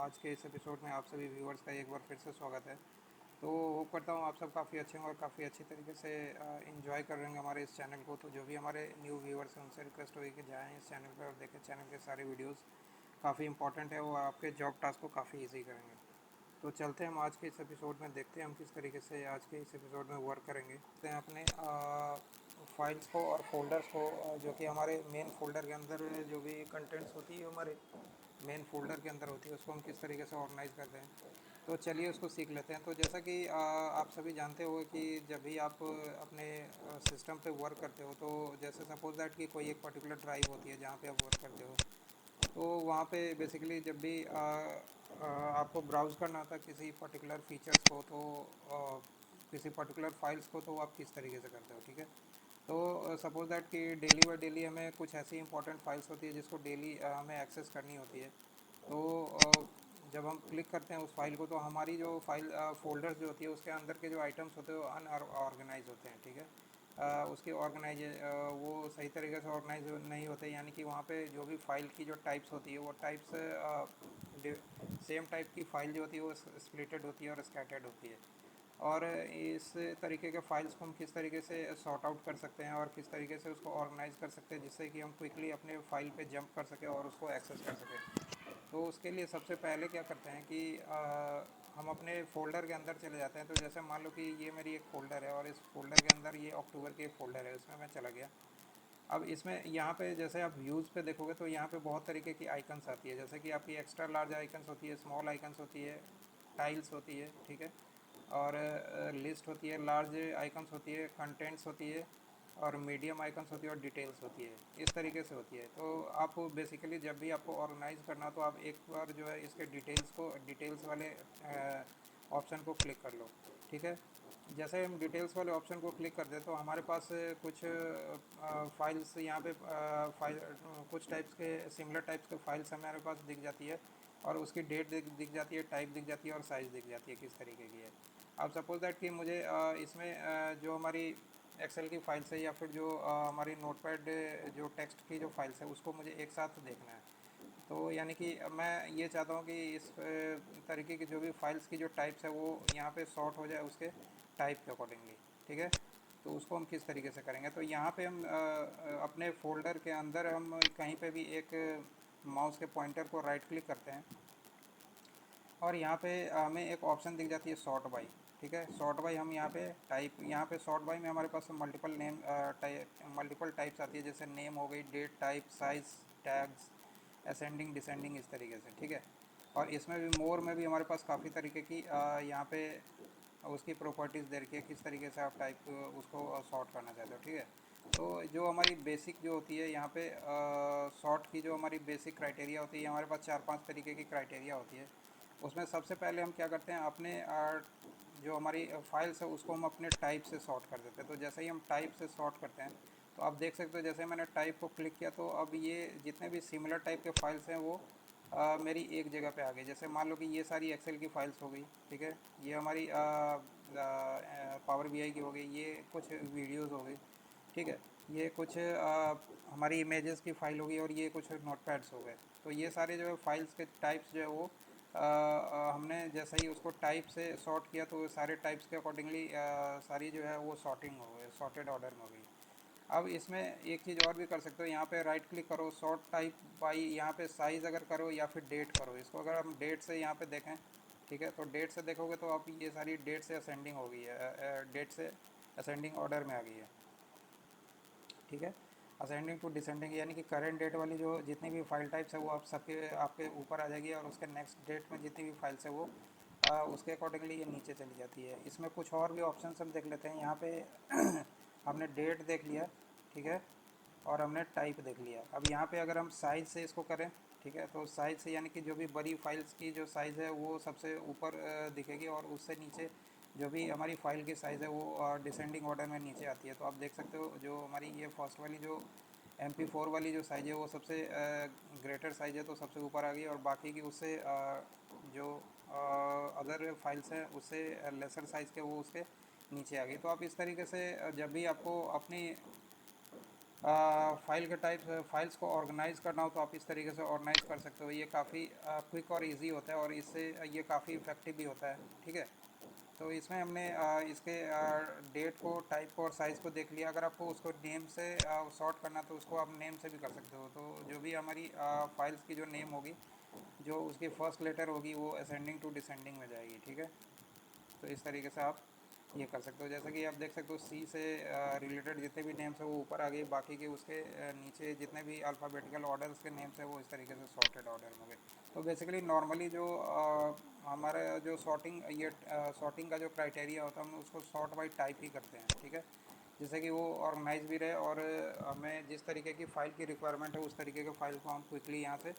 आज के इस एपिसोड में आप सभी व्यूअर्स का एक बार फिर से स्वागत है। तो होप करता हूँ आप सब काफ़ी अच्छे हैं और काफ़ी अच्छी तरीके से इंजॉय कर रहे होंगे हमारे इस चैनल को। तो जो भी हमारे न्यू व्यूअर्स हैं उनसे रिक्वेस्ट होगी कि जाएँ इस चैनल पर और देखें चैनल के सारे वीडियोज़ काफ़ी इंपॉर्टेंट है, वो आपके जॉब टास्क को काफ़ी ईजी करेंगे। तो चलते हैं हम आज के इस एपिसोड में, देखते हैं हम किस तरीके से आज के इस एपिसोड में वर्क करेंगे। देखते हैं अपने फाइल्स को और फोल्डर्स को, जो कि हमारे मेन फोल्डर के अंदर जो भी कंटेंट्स होती है हमारे मेन फोल्डर के अंदर होती है, उसको हम किस तरीके से ऑर्गेनाइज करते हैं। तो चलिए उसको सीख लेते हैं। तो जैसा कि आप सभी जानते हो कि जब भी आप अपने सिस्टम पे वर्क करते हो, तो जैसे सपोज दैट कि कोई एक पर्टिकुलर ड्राइव होती है जहाँ पे आप वर्क करते हो, तो वहाँ पे बेसिकली जब भी आपको ब्राउज़ करना होता है किसी पर्टिकुलर फीचर्स को, तो किसी पर्टिकुलर फाइल्स को, तो आप किस तरीके से करते हो, ठीक है। तो सपोज दैट कि डेली बाई डेली हमें कुछ ऐसी इंपॉर्टेंट फाइल्स होती है जिसको डेली हमें एक्सेस करनी होती है। तो जब हम क्लिक करते हैं उस फाइल को, तो हमारी जो फाइल फोल्डर्स जो होती है उसके अंदर के जो आइटम्स होते हैं वो अनऑर्गेनाइज होते हैं, ठीक है। उसकी ऑर्गेनाइज वो सही तरीके से ऑर्गेनाइज नहीं होते, यानी कि वहाँ पे जो भी फाइल की जो टाइप्स होती है वो टाइप्स सेम टाइप की फाइल जो होती है वो स्प्लिटेड होती है और स्कैटर्ड होती है। और इस तरीके के फाइल्स को हम किस तरीके से सॉर्ट आउट कर सकते हैं और किस तरीके से उसको ऑर्गेनाइज कर सकते हैं जिससे कि हम क्विकली अपने फाइल पे जंप कर सकें और उसको एक्सेस कर सकें। तो उसके लिए सबसे पहले क्या करते हैं कि हम अपने फ़ोल्डर के अंदर चले जाते हैं। तो जैसे मान लो कि ये मेरी एक फ़ोल्डर है और इस फ़ोल्डर के अंदर ये अक्टूबर की एक फ़ोल्डर है, उसमें मैं चला गया। अब इसमें यहाँ पे जैसे आप व्यूज़ पे देखोगे तो यहाँ पे बहुत तरीके की आइकन्स आती है, जैसे कि आपकी एक्स्ट्रा लार्ज आइकन्स होती है, स्मॉल आइकन्स होती है, टाइल्स होती है, ठीक है। और लिस्ट होती है, लार्ज आइकन्स होती है, कंटेंट्स होती है, और मीडियम आइकन्स होती है, और डिटेल्स होती है। इस तरीके से होती है। तो आप बेसिकली जब भी आपको ऑर्गेनाइज करना हो तो आप एक बार जो है इसके डिटेल्स वाले ऑप्शन को क्लिक कर लो, ठीक है। जैसे हम डिटेल्स वाले ऑप्शन को क्लिक कर दे तो हमारे पास कुछ फाइल्स यहाँ पे फाइल कुछ टाइप्स के सिमिलर टाइप्स के फाइल्स हमारे पास दिख जाती है, और उसकी डेट दिख जाती है, टाइप दिख जाती है, और साइज़ दिख जाती है किस तरीके की है। अब सपोज दैट कि मुझे इसमें जो हमारी एक्सेल की फाइल्स है या फिर जो हमारी नोटपैड जो टेक्स्ट की जो फाइल्स है उसको मुझे एक साथ देखना है। तो यानी कि मैं ये चाहता हूँ कि इस तरीके की जो भी फाइल्स की जो टाइप्स है वो यहाँ पे सॉर्ट हो जाए उसके टाइप के अकॉर्डिंगली, ठीक है। तो उसको हम किस तरीके से करेंगे, तो यहाँ पे हम अपने फोल्डर के अंदर हम कहीं पे भी एक माउस के पॉइंटर को राइट क्लिक करते हैं, और यहाँ पे हमें एक ऑप्शन दिख जाती है सॉर्ट बाई, ठीक है। सॉर्ट बाई हम यहाँ पे सॉर्ट बाई में हमारे पास मल्टीपल टाइप्स आती है, जैसे नेम हो गई, date type, size, tags, ascending descending, इस तरीके से, ठीक है। और इसमें भी मोर में भी हमारे पास काफ़ी तरीके की यहाँ पे उसकी प्रॉपर्टीज़ दे रखी है, किस तरीके से आप टाइप उसको सॉर्ट करना चाहते हो, ठीक है। तो जो हमारी बेसिक जो होती है यहाँ पे सॉर्ट की जो हमारी बेसिक क्राइटेरिया होती है, हमारे पास 4-5 तरीके की क्राइटेरिया होती है। उसमें सबसे पहले हम क्या करते हैं, अपने जो हमारी फाइल्स है उसको हम अपने टाइप से सॉर्ट कर देते हैं। तो जैसे ही हम टाइप से सॉर्ट करते हैं तो आप देख सकते हो, जैसे मैंने टाइप को क्लिक किया तो अब ये जितने भी सिमिलर टाइप के फाइल्स हैं वो मेरी एक जगह पे आ गई। जैसे मान लो कि ये सारी एक्सेल की फ़ाइल्स हो गई, ठीक है। ये हमारी पावर बीआई की हो गई, ये कुछ वीडियोस हो गई, ठीक है। ये कुछ हमारी इमेजेस की फ़ाइल होगी, और ये कुछ नोटपैड्स हो गए। तो ये सारे जो है फाइल्स के टाइप्स जो है वो हमने जैसे ही उसको टाइप से सॉर्ट किया तो सारे टाइप्स के अकॉर्डिंगली सारी जो है वो सॉर्टिंग हो गई, सॉर्टेड ऑर्डर में हो गई। अब इसमें एक चीज़ और भी कर सकते हो, यहाँ पे राइट क्लिक करो, सॉर्ट टाइप बाई, यहाँ पे साइज़ अगर करो या फिर डेट करो। इसको अगर हम डेट से यहाँ पे देखें, ठीक है, तो डेट से देखोगे तो अब ये सारी डेट से असेंडिंग हो गई है, डेट से असेंडिंग ऑर्डर में आ गई है, ठीक है। असेंडिंग टू डिसेंडिंग, यानी कि करंट डेट वाली जो जितनी भी फाइल टाइप्स है वो आप सबके आपके ऊपर आ जाएगी, और उसके नेक्स्ट डेट में जितनी भी फाइल्स है वो उसके अकॉर्डिंगली ये नीचे चली जाती है। इसमें कुछ और भी ऑप्शन हम देख लेते हैं। यहाँ पे हमने डेट देख लिया, ठीक है, और हमने टाइप देख लिया। अब यहाँ पे अगर हम साइज़ से इसको करें, ठीक है, तो साइज़ से यानी कि जो भी बड़ी फाइल्स की जो साइज़ है वो सबसे ऊपर दिखेगी, और उससे नीचे जो भी हमारी फ़ाइल की साइज़ है वो डिसेंडिंग ऑर्डर में नीचे आती है। तो आप देख सकते हो जो हमारी ये फर्स्ट वाली जो MP4 वाली जो साइज़ है वो सबसे ग्रेटर साइज़ है, तो सबसे ऊपर आ गई, और बाकी की उससे जो अदर फाइल्स हैं उससे लेसर साइज़ के वो उसके नीचे आ गई। तो आप इस तरीके से जब भी आपको अपनी फाइल के टाइप फाइल्स को ऑर्गेनाइज करना हो तो आप इस तरीके से ऑर्गेनाइज कर सकते हो। ये काफ़ी क्विक और इजी होता है और इससे ये काफ़ी इफ़ेक्टिव भी होता है। ठीक है, तो इसमें हमने इसके डेट को, टाइप को और साइज़ को देख लिया। अगर आपको उसको नेम से सॉर्ट करना तो उसको आप नेम से भी कर सकते हो। तो जो भी हमारी फाइल्स की जो नेम होगी, जो उसकी फर्स्ट लेटर होगी वो असेंडिंग टू डिसेंडिंग में जाएगी। ठीक है, तो इस तरीके से आप ये कर सकते हो। जैसे कि आप देख सकते हो सी से रिलेटेड जितने भी नेम्स हैं वो ऊपर आ गए, बाकी के उसके नीचे जितने भी अल्फ़ाबेटिकल ऑर्डर्स के नेम्स हैं वो इस तरीके से सॉर्टेड ऑर्डर में हो गए। तो बेसिकली नॉर्मली जो हमारा जो सॉर्टिंग का जो क्राइटेरिया होता है हम उसको सॉर्ट बाई टाइप ही करते हैं। ठीक है, जिससे कि वो ऑर्गेनाइज भी रहे और हमें जिस तरीके की फ़ाइल की रिक्वायरमेंट है उस तरीके के फ़ाइल को हम क्विकली यहाँ से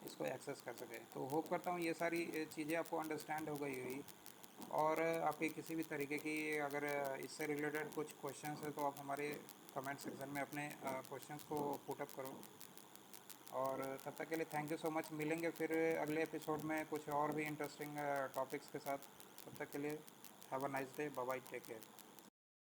इसको एक्सेस कर सकें। तो होप करता हूँ ये सारी चीज़ें आपको अंडरस्टैंड हो गई होगी। और आपके किसी भी तरीके की अगर इससे रिलेटेड कुछ क्वेश्चंस है तो आप हमारे कमेंट सेक्शन में अपने क्वेश्चंस को पुटअप करो। और तब तक के लिए थैंक यू सो मच। मिलेंगे फिर अगले एपिसोड में कुछ और भी इंटरेस्टिंग टॉपिक्स के साथ। तब तक के लिए have a nice day, bye bye, take care.